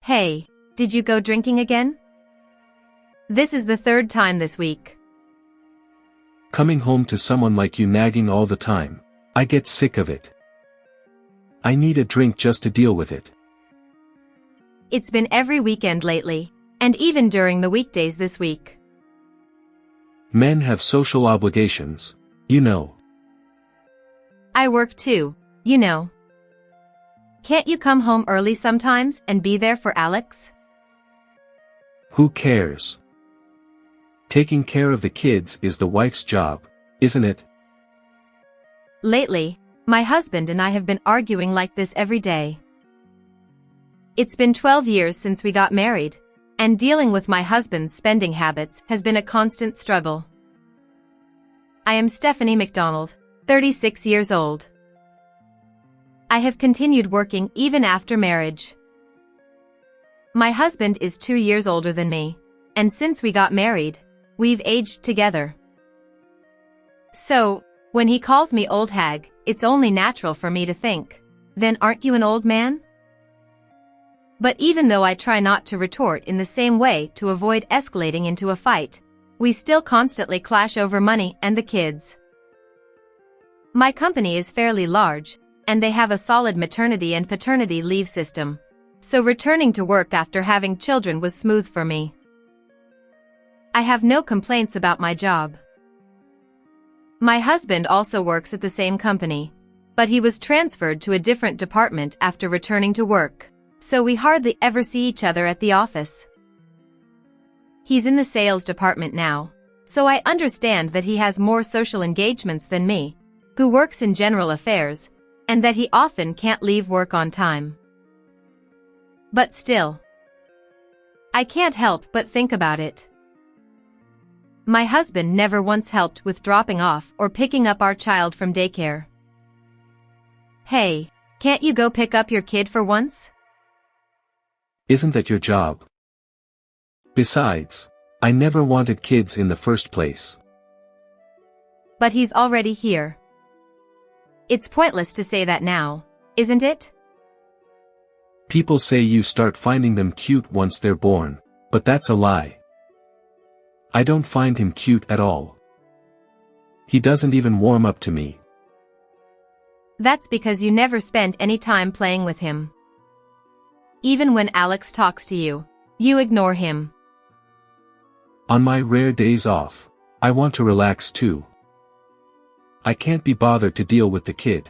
Hey, did you go drinking again? This is the third time this week. Coming home to someone like you nagging all the time. I get sick of it. I need a drink just to deal with it. It's been every weekend lately, and even during the weekdays this week. Men have social obligations, you know. I work too, you know. Can't you come home early sometimes and be there for Alex? Who cares? Taking care of the kids is the wife's job, isn't it? Lately, my husband and I have been arguing like this every day. It's been 12 years since we got married, and dealing with my husband's spending habits has been a constant struggle. I am Stephanie McDonald, 36 years old. I have continued working even after marriage. My husband is 2 years older than me, and since we got married, we've aged together. So, when he calls me old hag, it's only natural for me to think, then aren't you an old man? But even though I try not to retort in the same way to avoid escalating into a fight, we still constantly clash over money and the kids. My company is fairly large, and they have a solid maternity and paternity leave system, so returning to work after having children was smooth for me. I have no complaints about my job. My husband also works at the same company, but he was transferred to a different department after returning to work, so we hardly ever see each other at the office. He's in the sales department now, so I understand that he has more social engagements than me, who works in general affairs, and that he often can't leave work on time. But still, I can't help but think about it. My husband never once helped with dropping off or picking up our child from daycare. Hey, can't you go pick up your kid for once? Isn't that your job? Besides, I never wanted kids in the first place. But he's already here. It's pointless to say that now, isn't it? People say you start finding them cute once they're born, but that's a lie. I don't find him cute at all. He doesn't even warm up to me. That's because you never spend any time playing with him. Even when Alex talks to you, you ignore him. On my rare days off, I want to relax too. I can't be bothered to deal with the kid.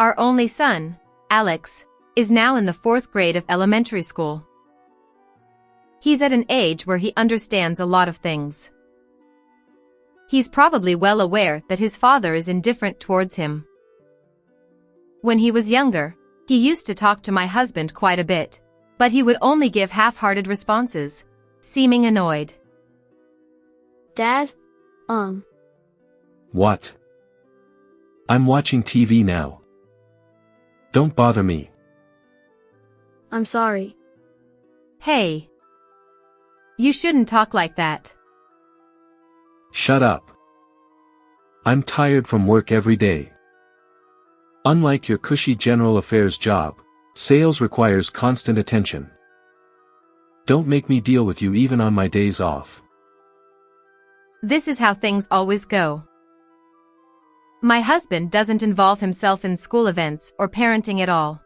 Our only son, Alex, is now in the 4th grade of elementary school. He's at an age where he understands a lot of things. He's probably well aware that his father is indifferent towards him. When he was younger, he used to talk to my husband quite a bit, but he would only give half-hearted responses, seeming annoyed. Dad? What? I'm watching TV now. Don't bother me. I'm sorry. Hey. You shouldn't talk like that. Shut up. I'm tired from work every day. Unlike your cushy general affairs job, sales requires constant attention. Don't make me deal with you even on my days off. This is how things always go. My husband doesn't involve himself in school events or parenting at all.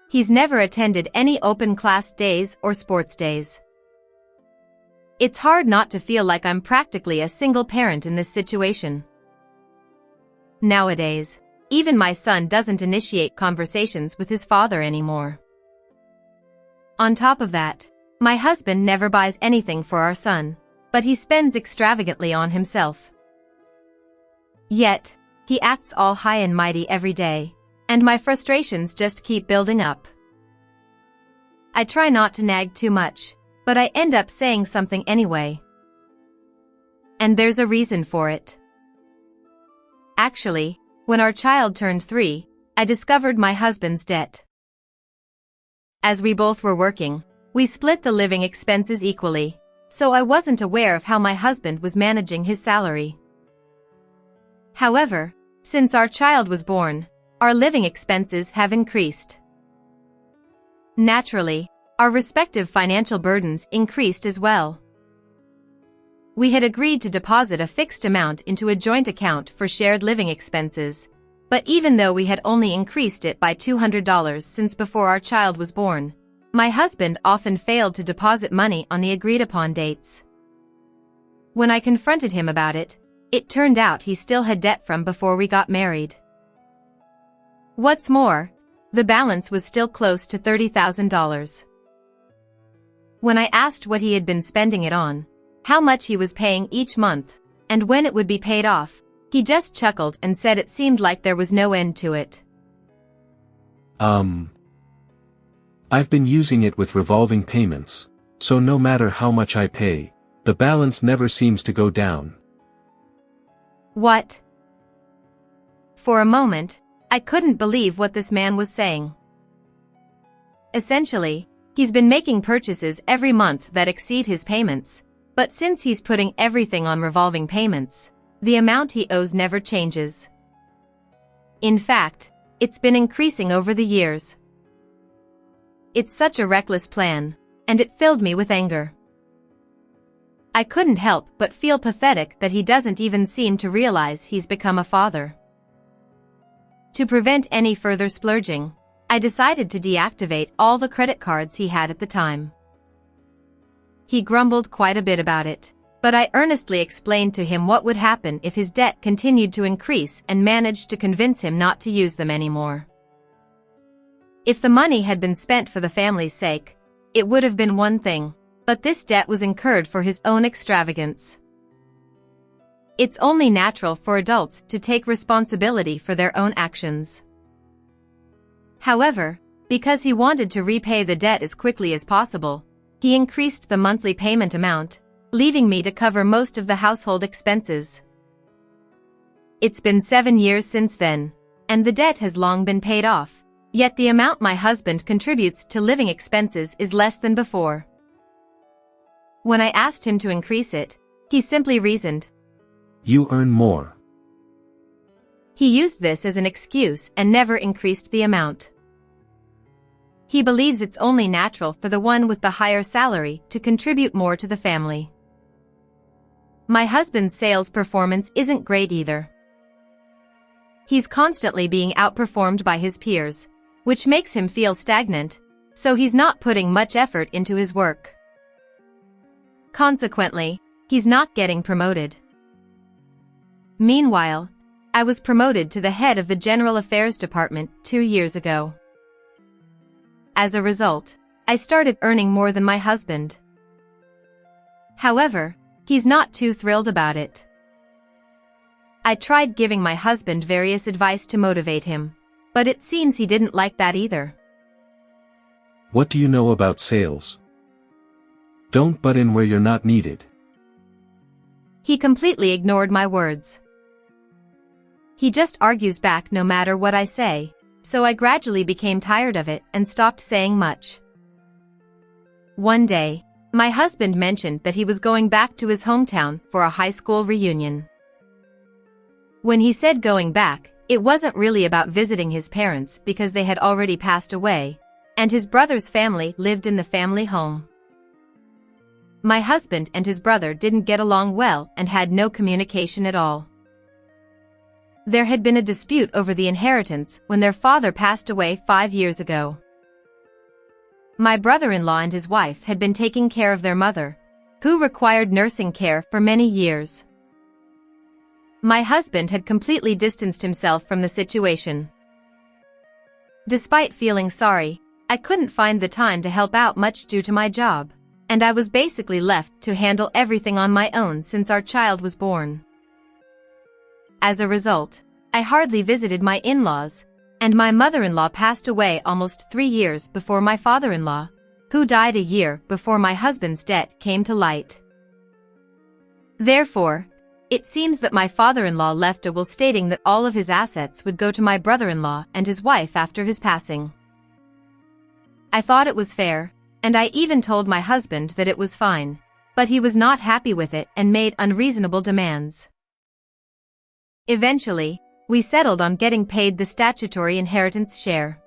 He's never attended any open class days or sports days. It's hard not to feel like I'm practically a single parent in this situation. Nowadays, even my son doesn't initiate conversations with his father anymore. On top of that, my husband never buys anything for our son, but he spends extravagantly on himself. Yet, he acts all high and mighty every day, and my frustrations just keep building up. I try not to nag too much, but I end up saying something anyway. And there's a reason for it. Actually, when our child turned 3, I discovered my husband's debt. As we both were working, we split the living expenses equally, so I wasn't aware of how my husband was managing his salary. However, since our child was born, our living expenses have increased. Naturally, our respective financial burdens increased as well. We had agreed to deposit a fixed amount into a joint account for shared living expenses, but even though we had only increased it by $200 since before our child was born, my husband often failed to deposit money on the agreed-upon dates. When I confronted him about it, it turned out he still had debt from before we got married. What's more, the balance was still close to $30,000. When I asked what he had been spending it on, how much he was paying each month, and when it would be paid off, he just chuckled and said it seemed like there was no end to it. I've been using it with revolving payments, so no matter how much I pay, the balance never seems to go down. What? For a moment, I couldn't believe what this man was saying. Essentially, he's been making purchases every month that exceed his payments, but since he's putting everything on revolving payments, the amount he owes never changes. In fact, it's been increasing over the years. It's such a reckless plan, and it filled me with anger. I couldn't help but feel pathetic that he doesn't even seem to realize he's become a father. To prevent any further splurging, I decided to deactivate all the credit cards he had at the time. He grumbled quite a bit about it, but I earnestly explained to him what would happen if his debt continued to increase and managed to convince him not to use them anymore. If the money had been spent for the family's sake, it would have been one thing, but this debt was incurred for his own extravagance. It's only natural for adults to take responsibility for their own actions. However, because he wanted to repay the debt as quickly as possible, he increased the monthly payment amount, leaving me to cover most of the household expenses. It's been 7 years since then, and the debt has long been paid off, yet the amount my husband contributes to living expenses is less than before. When I asked him to increase it, he simply reasoned, "You earn more." He used this as an excuse and never increased the amount. He believes it's only natural for the one with the higher salary to contribute more to the family. My husband's sales performance isn't great either. He's constantly being outperformed by his peers, which makes him feel stagnant, so he's not putting much effort into his work. Consequently, he's not getting promoted. Meanwhile, I was promoted to the head of the General Affairs Department 2 years ago. As a result, I started earning more than my husband. However, he's not too thrilled about it. I tried giving my husband various advice to motivate him, but it seems he didn't like that either. What do you know about sales? Don't butt in where you're not needed. He completely ignored my words. He just argues back no matter what I say, so I gradually became tired of it and stopped saying much. One day, my husband mentioned that he was going back to his hometown for a high school reunion. When he said going back, it wasn't really about visiting his parents because they had already passed away, and his brother's family lived in the family home. My husband and his brother didn't get along well and had no communication at all. There had been a dispute over the inheritance when their father passed away 5 years ago. My brother-in-law and his wife had been taking care of their mother, who required nursing care for many years. My husband had completely distanced himself from the situation. Despite feeling sorry, I couldn't find the time to help out much due to my job, and I was basically left to handle everything on my own since our child was born. As a result, I hardly visited my in-laws, and my mother-in-law passed away almost 3 years before my father-in-law, who died a year before my husband's debt came to light. Therefore, it seems that my father-in-law left a will stating that all of his assets would go to my brother-in-law and his wife after his passing. I thought it was fair, and I even told my husband that it was fine, but he was not happy with it and made unreasonable demands. Eventually, we settled on getting paid the statutory inheritance share.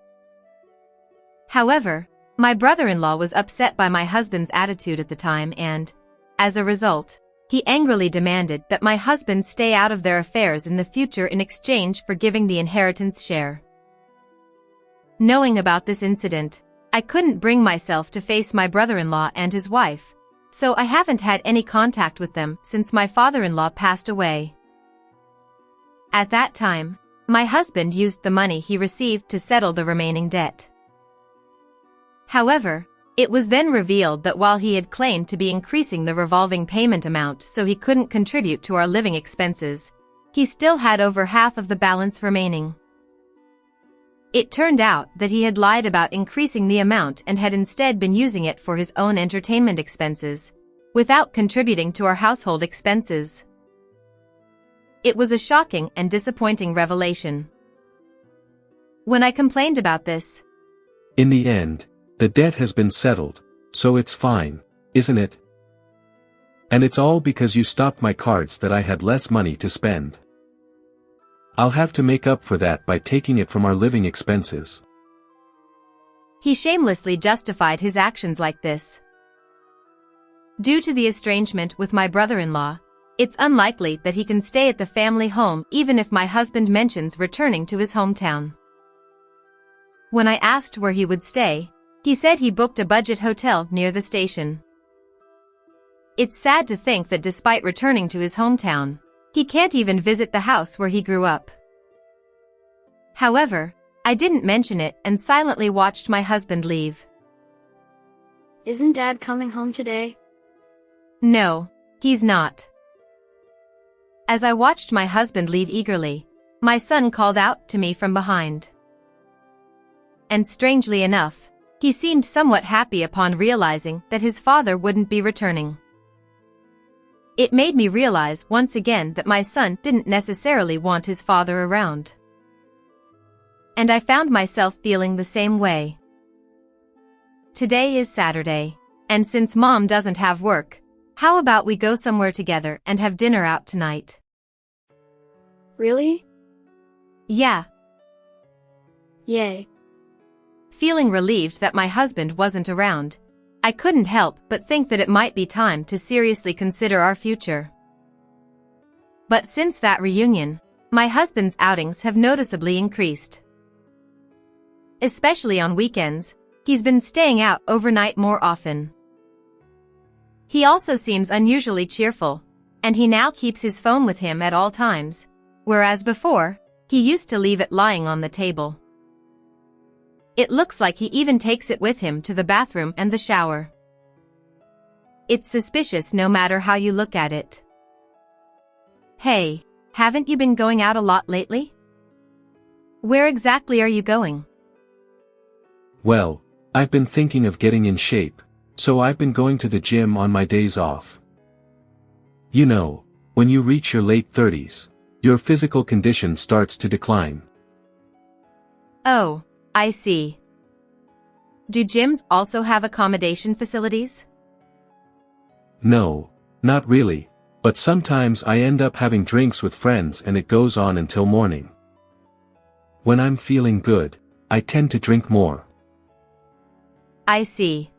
However, My brother-in-law was upset by my husband's attitude at the time and, as a result, he angrily demanded that my husband stay out of their affairs in the future in exchange for giving the inheritance share. Knowing about this incident, I couldn't bring myself to face my brother-in-law and his wife, so I haven't had any contact with them since my father-in-law passed away. At that time, my husband used the money he received to settle the remaining debt. However, it was then revealed that while he had claimed to be increasing the revolving payment amount so he couldn't contribute to our living expenses, he still had over half of the balance remaining. It turned out that he had lied about increasing the amount and had instead been using it for his own entertainment expenses, without contributing to our household expenses. It was a shocking and disappointing revelation. When I complained about this, In the end, the debt has been settled, so it's fine, isn't it? And it's all because you stopped my cards that I had less money to spend. I'll have to make up for that by taking it from our living expenses. He shamelessly justified his actions like this. Due to the estrangement with my brother-in-law, it's unlikely that he can stay at the family home even if my husband mentions returning to his hometown. When I asked where he would stay, he said he booked a budget hotel near the station. It's sad to think that despite returning to his hometown, he can't even visit the house where he grew up. However, I didn't mention it and silently watched my husband leave. Isn't Dad coming home today? No, he's not. As I watched my husband leave eagerly, my son called out to me from behind. And strangely enough, he seemed somewhat happy upon realizing that his father wouldn't be returning. It made me realize once again that my son didn't necessarily want his father around. And I found myself feeling the same way. Today is Saturday, and since Mom doesn't have work, how about we go somewhere together and have dinner out tonight? Really? Yeah. Yay. Feeling relieved that my husband wasn't around, I couldn't help but think that it might be time to seriously consider our future. But since that reunion, my husband's outings have noticeably increased. Especially on weekends, he's been staying out overnight more often. He also seems unusually cheerful, and he now keeps his phone with him at all times, whereas before, he used to leave it lying on the table. It looks like he even takes it with him to the bathroom and the shower. It's suspicious no matter how you look at it. Hey, haven't you been going out a lot lately? Where exactly are you going? Well, I've been thinking of getting in shape, so I've been going to the gym on my days off. You know, when you reach your late 30s, your physical condition starts to decline. Oh, I see. Do gyms also have accommodation facilities? No, not really, but sometimes I end up having drinks with friends and it goes on until morning. When I'm feeling good, I tend to drink more. I see.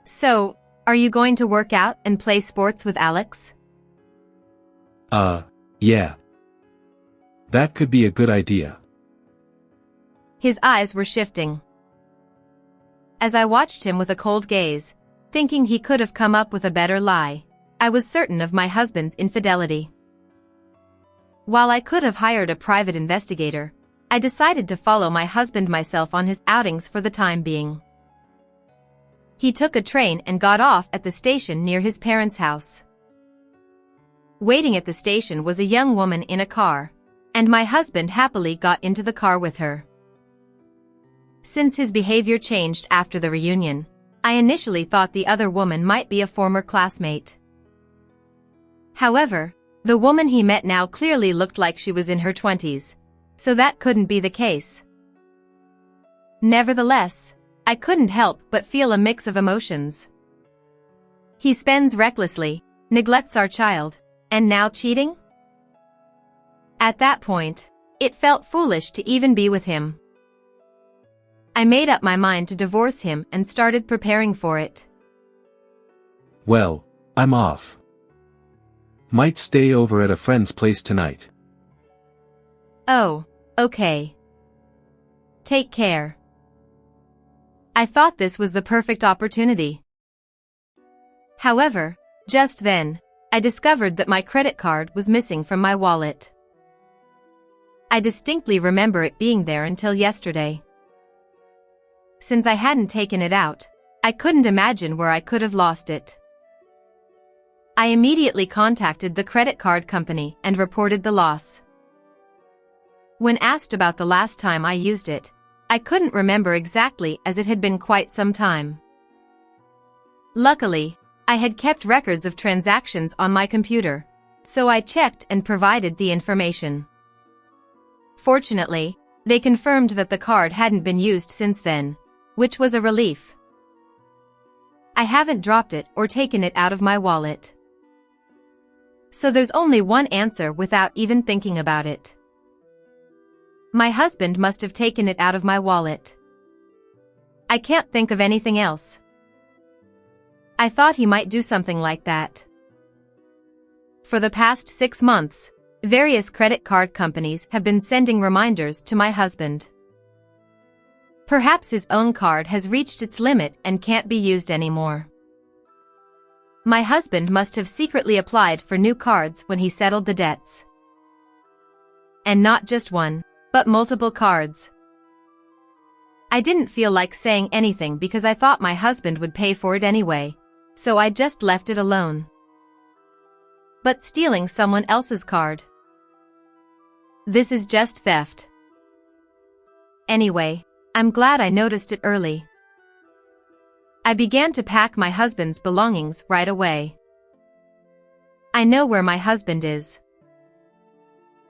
So, are you going to work out and play sports with Alex? Yeah. That could be a good idea. His eyes were shifting. As I watched him with a cold gaze, thinking he could have come up with a better lie, I was certain of my husband's infidelity. While I could have hired a private investigator, I decided to follow my husband myself on his outings for the time being. He took a train and got off at the station near his parents' house. Waiting at the station was a young woman in a car, and my husband happily got into the car with her. Since his behavior changed after the reunion, I initially thought the other woman might be a former classmate. However, the woman he met now clearly looked like she was in her 20s, so that couldn't be the case. Nevertheless, I couldn't help but feel a mix of emotions. He spends recklessly, neglects our child, and now cheating? At that point, it felt foolish to even be with him. I made up my mind to divorce him and started preparing for it. Well, I'm off. Might stay over at a friend's place tonight. Oh, okay. Take care. I thought this was the perfect opportunity. However, just then, I discovered that my credit card was missing from my wallet. I distinctly remember it being there until yesterday. Since I hadn't taken it out, I couldn't imagine where I could have lost it. I immediately contacted the credit card company and reported the loss. When asked about the last time I used it, I couldn't remember exactly as it had been quite some time. Luckily, I had kept records of transactions on my computer, so I checked and provided the information. Fortunately, they confirmed that the card hadn't been used since then, which was a relief. I haven't dropped it or taken it out of my wallet. So there's only one answer without even thinking about it. My husband must have taken it out of my wallet. I can't think of anything else. I thought he might do something like that. For the past 6 months, various credit card companies have been sending reminders to my husband. Perhaps his own card has reached its limit and can't be used anymore. My husband must have secretly applied for new cards when he settled the debts. And not just one, but multiple cards. I didn't feel like saying anything because I thought my husband would pay for it anyway, so I just left it alone. But stealing someone else's card? This is just theft. Anyway, I'm glad I noticed it early. I began to pack my husband's belongings right away. I know where my husband is.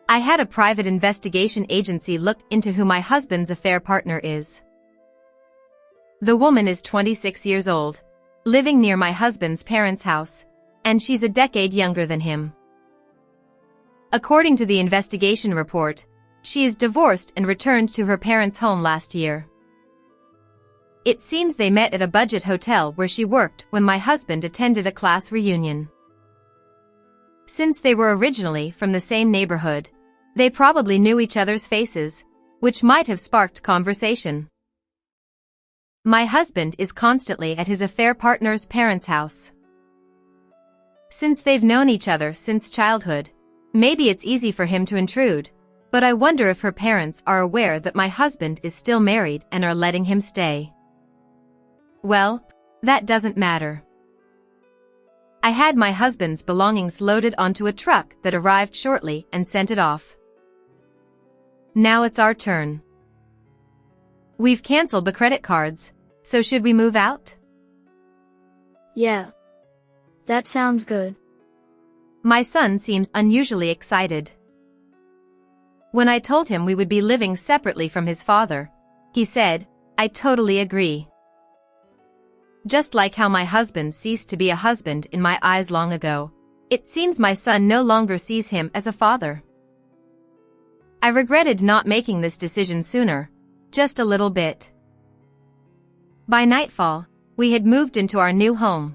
I had a private investigation agency look into who my husband's affair partner is. The woman is 26 years old, living near my husband's parents' house, and she's a decade younger than him. According to the investigation report, she is divorced and returned to her parents' home last year. It seems they met at a budget hotel where she worked when my husband attended a class reunion. Since they were originally from the same neighborhood, they probably knew each other's faces, which might have sparked conversation. My husband is constantly at his affair partner's parents' house. Since they've known each other since childhood, maybe it's easy for him to intrude, but I wonder if her parents are aware that my husband is still married and are letting him stay. Well, that doesn't matter. I had my husband's belongings loaded onto a truck that arrived shortly and sent it off. Now it's our turn. We've canceled the credit cards, so should we move out? Yeah. That sounds good. My son seems unusually excited. When I told him we would be living separately from his father, he said, "I totally agree." Just like how my husband ceased to be a husband in my eyes long ago, it seems my son no longer sees him as a father. I regretted not making this decision sooner, just a little bit. By nightfall, we had moved into our new home.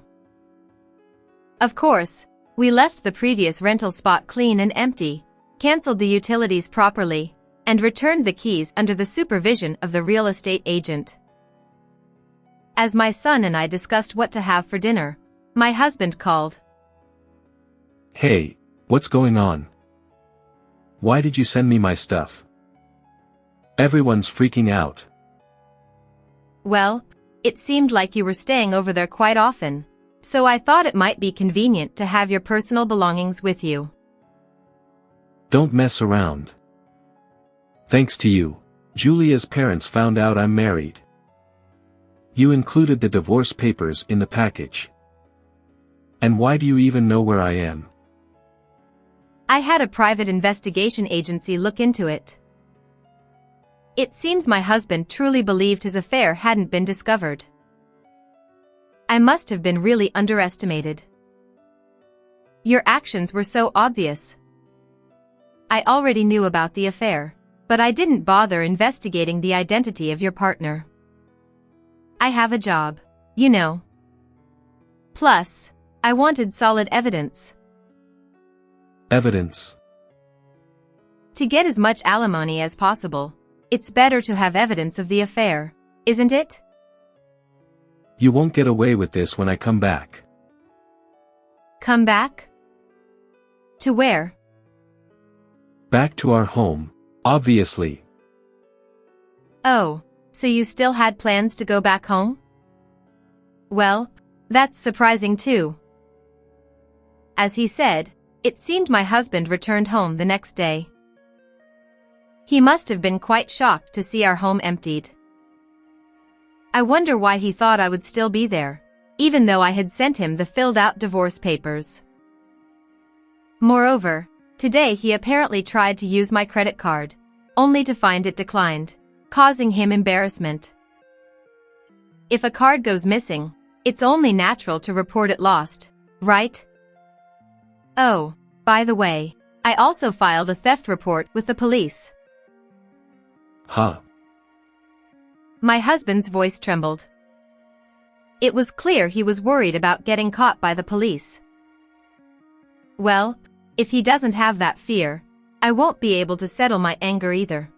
Of course, we left the previous rental spot clean and empty, canceled the utilities properly, and returned the keys under the supervision of the real estate agent. As my son and I discussed what to have for dinner, my husband called. Hey, what's going on? Why did you send me my stuff? Everyone's freaking out. Well, it seemed like you were staying over there quite often, so I thought it might be convenient to have your personal belongings with you. Don't mess around. Thanks to you, Julia's parents found out I'm married. You included the divorce papers in the package. And why do you even know where I am? I had a private investigation agency look into it. It seems my husband truly believed his affair hadn't been discovered. I must have been really underestimated. Your actions were so obvious. I already knew about the affair, but I didn't bother investigating the identity of your partner. I have a job. You know. Plus, I wanted solid evidence. Evidence. To get as much alimony as possible, it's better to have evidence of the affair, isn't it? You won't get away with this when I come back. Come back? To where? Back to our home, obviously. Oh, so you still had plans to go back home? Well, that's surprising too. As he said, it seemed my husband returned home the next day. He must have been quite shocked to see our home emptied. I wonder why he thought I would still be there, even though I had sent him the filled-out divorce papers. Moreover, today he apparently tried to use my credit card, only to find it declined, causing him embarrassment. If a card goes missing, it's only natural to report it lost, right? Oh, by the way, I also filed a theft report with the police. Huh? My husband's voice trembled. It was clear he was worried about getting caught by the police. Well, if he doesn't have that fear, I won't be able to settle my anger either.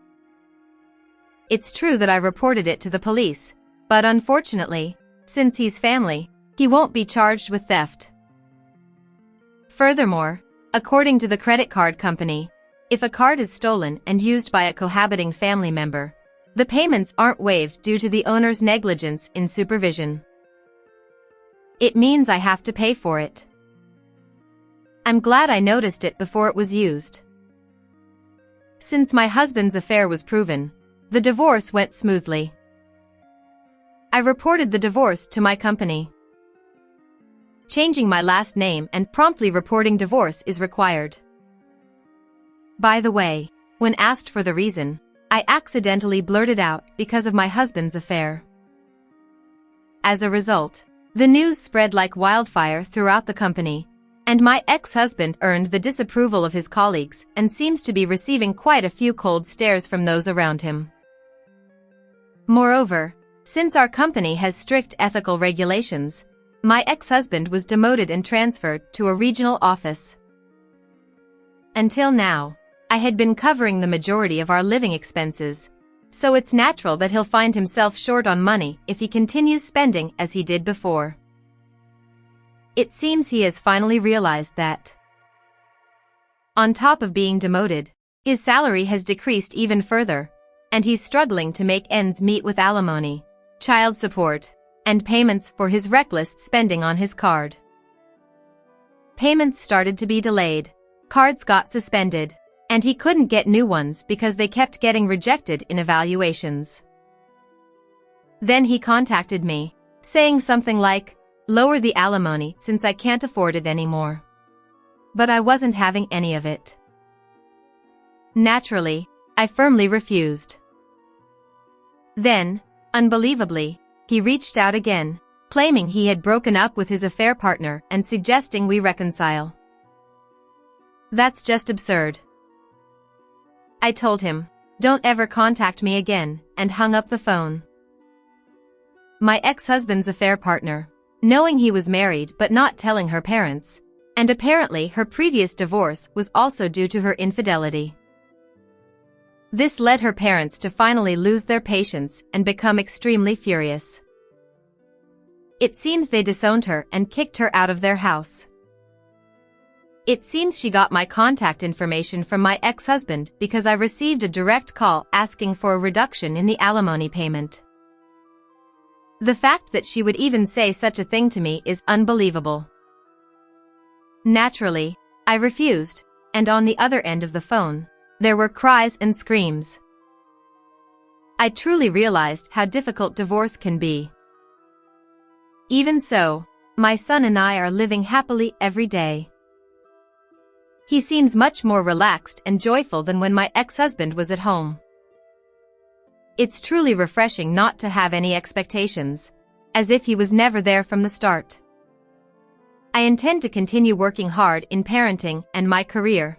It's true that I reported it to the police, but unfortunately, since he's family, he won't be charged with theft. Furthermore, according to the credit card company, if a card is stolen and used by a cohabiting family member, the payments aren't waived due to the owner's negligence in supervision. It means I have to pay for it. I'm glad I noticed it before it was used. Since my husband's affair was proven, the divorce went smoothly. I reported the divorce to my company. Changing my last name and promptly reporting divorce is required. By the way, when asked for the reason, I accidentally blurted out because of my husband's affair. As a result, the news spread like wildfire throughout the company, and my ex-husband earned the disapproval of his colleagues and seems to be receiving quite a few cold stares from those around him. Moreover, since our company has strict ethical regulations, my ex-husband was demoted and transferred to a regional office. Until now, I had been covering the majority of our living expenses, so it's natural that he'll find himself short on money if he continues spending as he did before. It seems he has finally realized that. On top of being demoted, his salary has decreased even further, and he's struggling to make ends meet with alimony, child support, and payments for his reckless spending on his card. Payments started to be delayed, cards got suspended, and he couldn't get new ones because they kept getting rejected in evaluations. Then he contacted me, saying something like, "Lower the alimony since I can't afford it anymore." But I wasn't having any of it. Naturally, I firmly refused. Then, unbelievably, he reached out again, claiming he had broken up with his affair partner and suggesting we reconcile. That's just absurd. I told him, "Don't ever contact me again," and hung up the phone. My ex-husband's affair partner, knowing he was married but not telling her parents, and apparently her previous divorce was also due to her infidelity. This led her parents to finally lose their patience and become extremely furious. It seems they disowned her and kicked her out of their house. It seems she got my contact information from my ex-husband because I received a direct call asking for a reduction in the alimony payment. The fact that she would even say such a thing to me is unbelievable. Naturally, I refused, and on the other end of the phone, there were cries and screams. I truly realized how difficult divorce can be. Even so, my son and I are living happily every day. He seems much more relaxed and joyful than when my ex-husband was at home. It's truly refreshing not to have any expectations, as if he was never there from the start. I intend to continue working hard in parenting and my career.